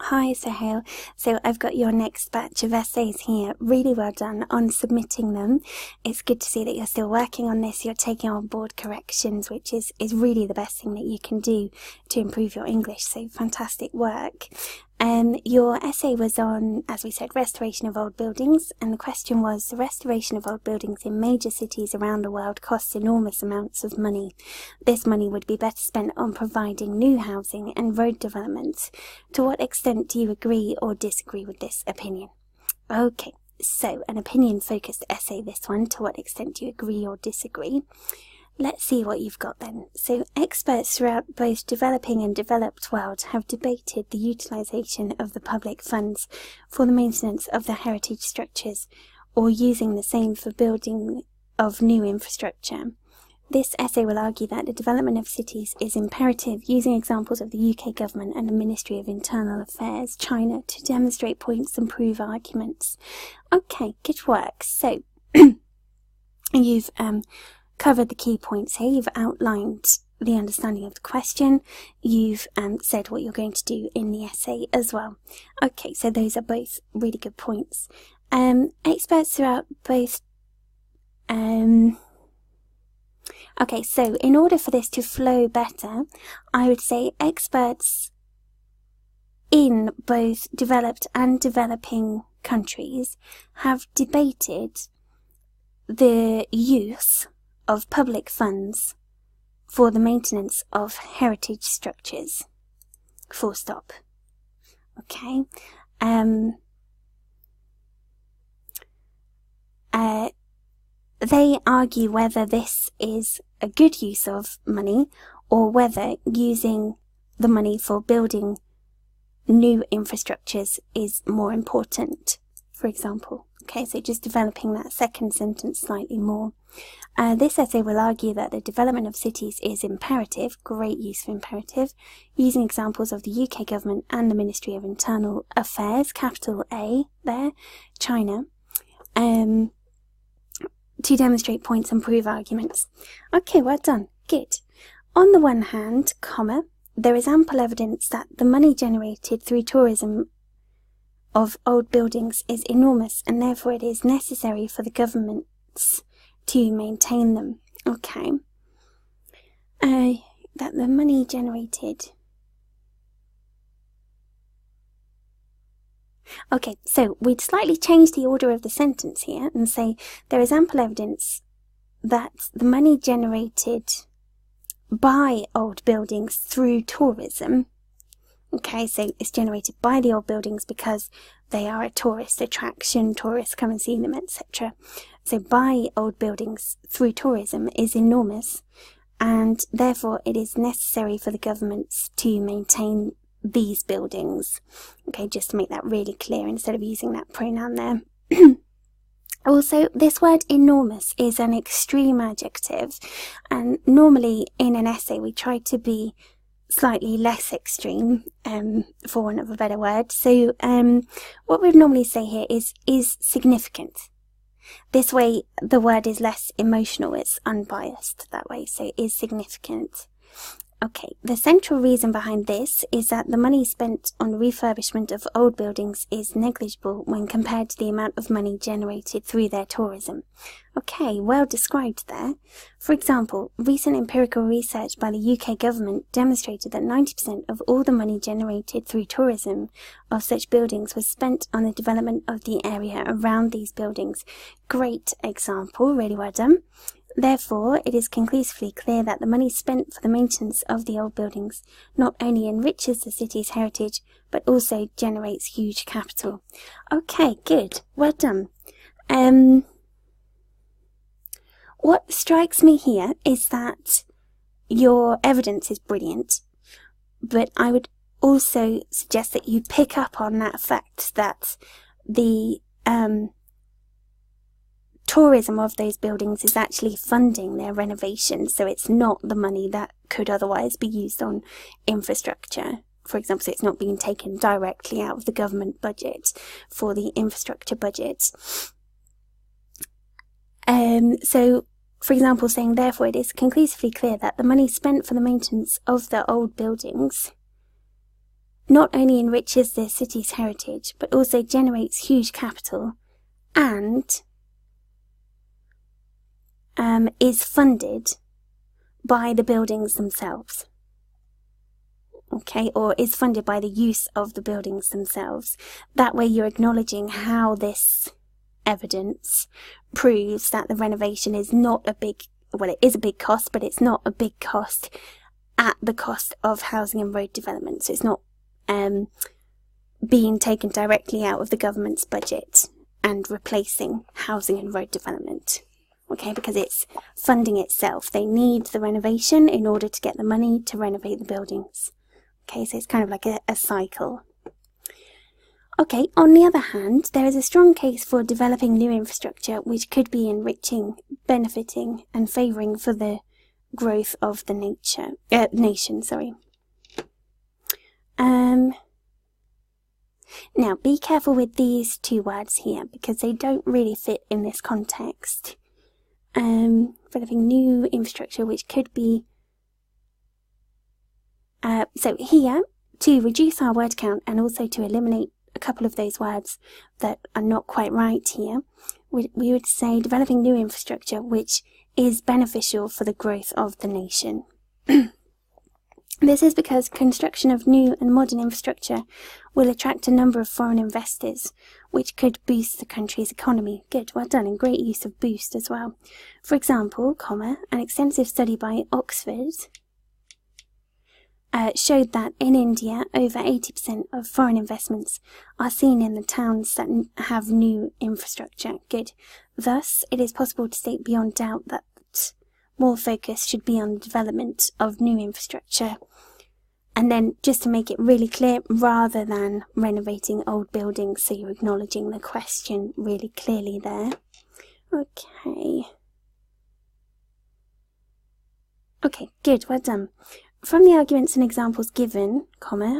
Hi Sohail, so I've got your next batch of essays here. Really well done on submitting them. It's good to see that you're still working on this, you're taking on board corrections, which is really the best thing that you can do to improve your English, so fantastic work. Your essay was on, as we said, restoration of old buildings, and the question was, the restoration of old buildings in major cities around the world costs enormous amounts of money. This money would be better spent on providing new housing and road development. To what extent do you agree or disagree with this opinion? Okay, so an opinion-focused essay, this one. To what extent do you agree or disagree? Let's see what you've got then. So, experts throughout both developing and developed world have debated the utilisation of the public funds for the maintenance of the heritage structures, or using the same for building of new infrastructure. This essay will argue that the development of cities is imperative, using examples of the UK government and the Ministry of Internal Affairs, China, to demonstrate points and prove arguments. Okay, good work. So, you've covered the key points here. You've outlined the understanding of the question. You've said what you're going to do in the essay as well. Okay, so those are both really good points. Experts throughout both... Okay, so in order for this to flow better, I would say experts in both developed and developing countries have debated the use of public funds for the maintenance of heritage structures. Full stop. Okay. They argue whether this is a good use of money or whether using the money for building new infrastructures is more important, for example. Okay, so just developing that second sentence slightly more. This essay will argue that the development of cities is imperative, great use of imperative, using examples of the UK government and the Ministry of Internal Affairs, capital A there, China, to demonstrate points and prove arguments. Okay, well done. Good. On the one hand, comma, there is ample evidence that the money generated through tourism of old buildings is enormous, and therefore it is necessary for the governments to maintain them. Okay. That the money generated... Okay, so we'd slightly change the order of the sentence here and say there is ample evidence that the money generated by old buildings through tourism, okay, so it's generated by the old buildings because they are a tourist attraction, tourists come and see them, etc. So by old buildings through tourism is enormous, and therefore it is necessary for the governments to maintain these buildings. Okay, just to make that really clear instead of using that pronoun there. Also, this word enormous is an extreme adjective, and normally in an essay we try to be slightly less extreme, for want of a better word. So what we'd normally say here is significant. This way the word is less emotional, it's unbiased that way, so is significant. Okay, the central reason behind this is that the money spent on the refurbishment of old buildings is negligible when compared to the amount of money generated through their tourism. Okay, well described there. For example, recent empirical research by the UK government demonstrated that 90% of all the money generated through tourism of such buildings was spent on the development of the area around these buildings. Great example, really well done. Therefore, it is conclusively clear that the money spent for the maintenance of the old buildings not only enriches the city's heritage, but also generates huge capital. Okay, good. Well done. What strikes me here is that your evidence is brilliant, but I would also suggest that you pick up on that fact that the tourism of those buildings is actually funding their renovation, so it's not the money that could otherwise be used on infrastructure. For example, so it's not being taken directly out of the government budget for the infrastructure budget. So, for example, saying, therefore, it is conclusively clear that the money spent for the maintenance of the old buildings not only enriches the city's heritage, but also generates huge capital and is funded by the buildings themselves. Okay, or is funded by the use of the buildings themselves. That way you're acknowledging how this evidence proves that the renovation is not a big, well, it is a big cost, but it's not a big cost at the cost of housing and road development. So it's not being taken directly out of the government's budget and replacing housing and road development. Okay, because it's funding itself. They need the renovation in order to get the money to renovate the buildings. Okay, so it's kind of like a cycle. Okay, on the other hand, there is a strong case for developing new infrastructure which could be enriching, benefiting and favouring for the growth of the nation. Now, be careful with these two words here because they don't really fit in this context. Developing new infrastructure which could be... so here, to reduce our word count and also to eliminate a couple of those words that are not quite right here, we would say developing new infrastructure which is beneficial for the growth of the nation. This is because construction of new and modern infrastructure will attract a number of foreign investors, which could boost the country's economy. Good, well done, and great use of boost as well. For example, an extensive study by Oxford showed that in India, over 80% of foreign investments are seen in the towns that have new infrastructure. Good. Thus, it is possible to state beyond doubt that more focus should be on the development of new infrastructure. And then, just to make it really clear, rather than renovating old buildings, so you're acknowledging the question really clearly there. Okay. Okay, good, well done. From the arguments and examples given,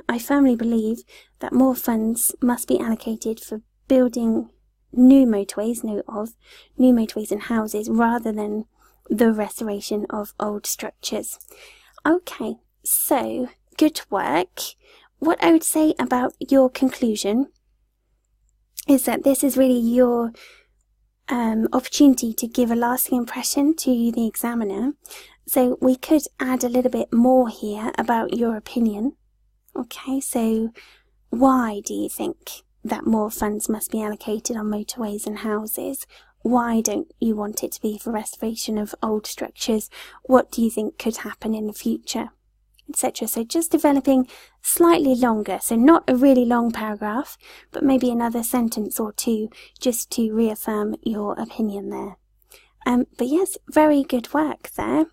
I firmly believe that more funds must be allocated for building new motorways, new motorways and houses, rather than the restoration of old structures. Okay, so, good work. What I would say about your conclusion is that this is really your opportunity to give a lasting impression to the examiner. So we could add a little bit more here about your opinion. Okay, so why do you think that more funds must be allocated on motorways and houses? Why don't you want it to be for restoration of old structures? What do you think could happen in the future? Etc. So just developing slightly longer, so not a really long paragraph, but maybe another sentence or two just to reaffirm your opinion there. But yes, very good work there.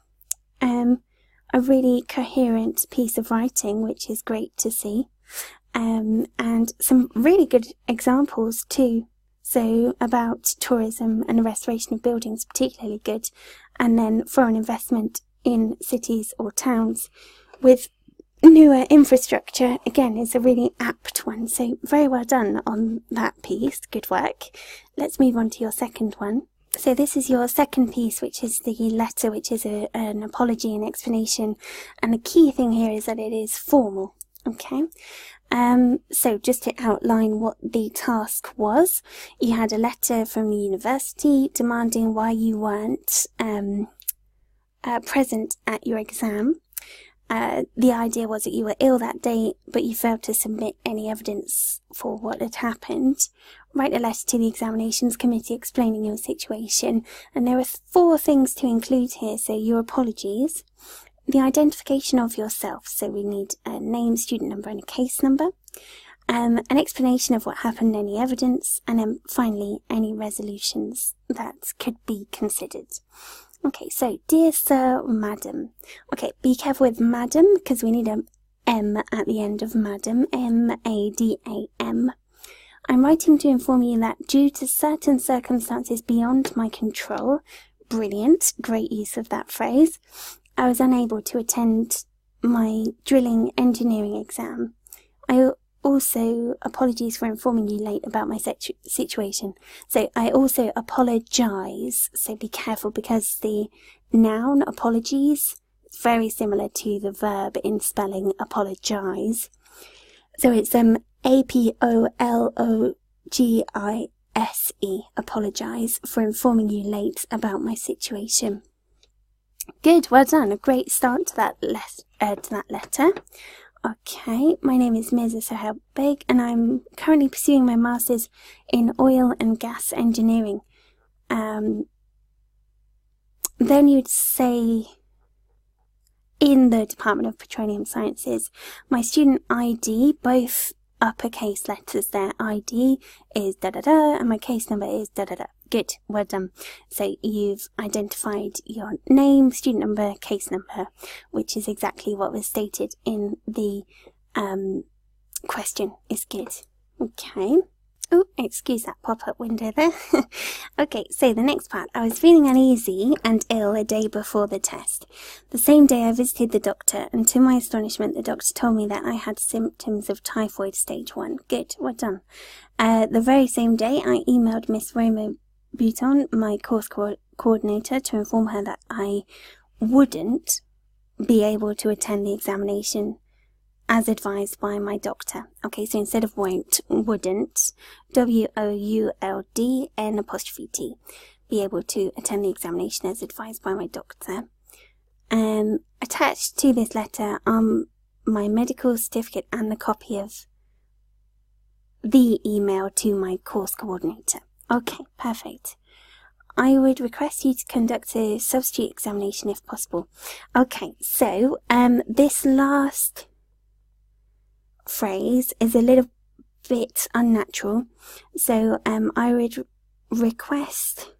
A really coherent piece of writing, which is great to see. And some really good examples too. So about tourism and the restoration of buildings, particularly good. And then foreign investment in cities or towns with newer infrastructure, again, is a really apt one. So very well done on that piece. Good work. Let's move on to your second one. So this is your second piece, which is the letter, which is an apology and explanation. And the key thing here is that it is formal. Okay. So just to outline what the task was, you had a letter from the university demanding why you weren't present at your exam. The idea was that you were ill that day, but you failed to submit any evidence for what had happened. Write a letter to the examinations committee explaining your situation. And there are 4 things to include here. So your apologies, the identification of yourself. So we need a name, student number and a case number. An explanation of what happened, any evidence, and then finally any resolutions that could be considered. Okay, so dear sir, madam. Okay, be careful with madam because we need an M at the end of madam. M-A-D-A-M. I'm writing to inform you that due to certain circumstances beyond my control, brilliant, great use of that phrase, I was unable to attend my drilling engineering exam. I also apologies for informing you late about my situation. So I also apologise. So be careful because the noun apologies is very similar to the verb in spelling apologise. So it's APOLOGISE. Apologise for informing you late about my situation. Good, well done. A great start to that letter. Okay, my name is Ms. Sohail and I'm currently pursuing my Masters in Oil and Gas Engineering. Then you'd say, in the Department of Petroleum Sciences, my student ID, both uppercase letters there, ID is da-da-da, and my case number is da-da-da. Good, well done. So you've identified your name, student number, case number, which is exactly what was stated in the question. Is good. Okay. Oh, excuse that pop-up window there. Okay, so the next part. I was feeling uneasy and ill a day before the test. The same day I visited the doctor, and to my astonishment the doctor told me that I had symptoms of typhoid stage 1. Good, well done. The very same day I emailed Miss Roma Bouton, my course coordinator, to inform her that I wouldn't be able to attend the examination as advised by my doctor. Okay, so instead of won't, wouldn't, WOULDN''T, be able to attend the examination as advised by my doctor. Attached to this letter are my medical certificate and the copy of the email to my course coordinator. Okay, perfect. I would request you to conduct a substitute examination if possible. Okay, so this last phrase is a little bit unnatural, so I would request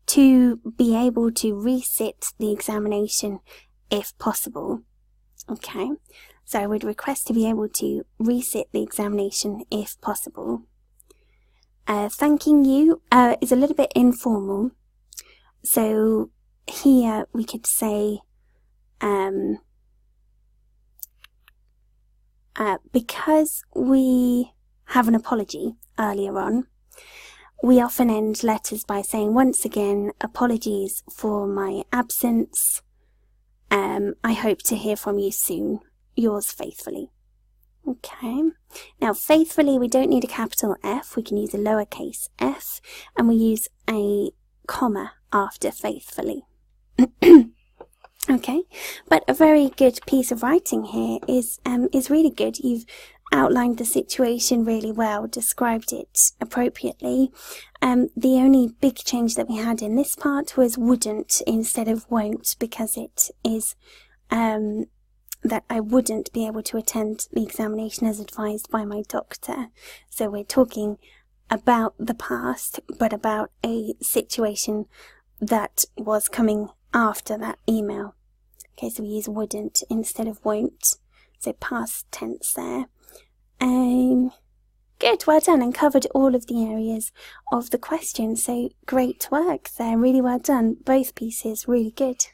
to be able to resit the examination if possible. Okay, so I would request to be able to resit the examination if possible. Thanking you is a little bit informal. So here we could say, because we have an apology earlier on, we often end letters by saying, once again, apologies for my absence. I hope to hear from you soon. Yours faithfully. Okay. Now, faithfully, we don't need a capital F. We can use a lowercase f, and we use a comma after faithfully. Okay, but a very good piece of writing here is really good. You've outlined the situation really well, described it appropriately. The only big change that we had in this part was wouldn't instead of won't, because it is that I wouldn't be able to attend the examination as advised by my doctor. So we're talking about the past, but about a situation that was coming after that email. Okay, so we use wouldn't instead of won't, so past tense there. Good, well done, and covered all of the areas of the question, so great work there, really well done. Both pieces, really good.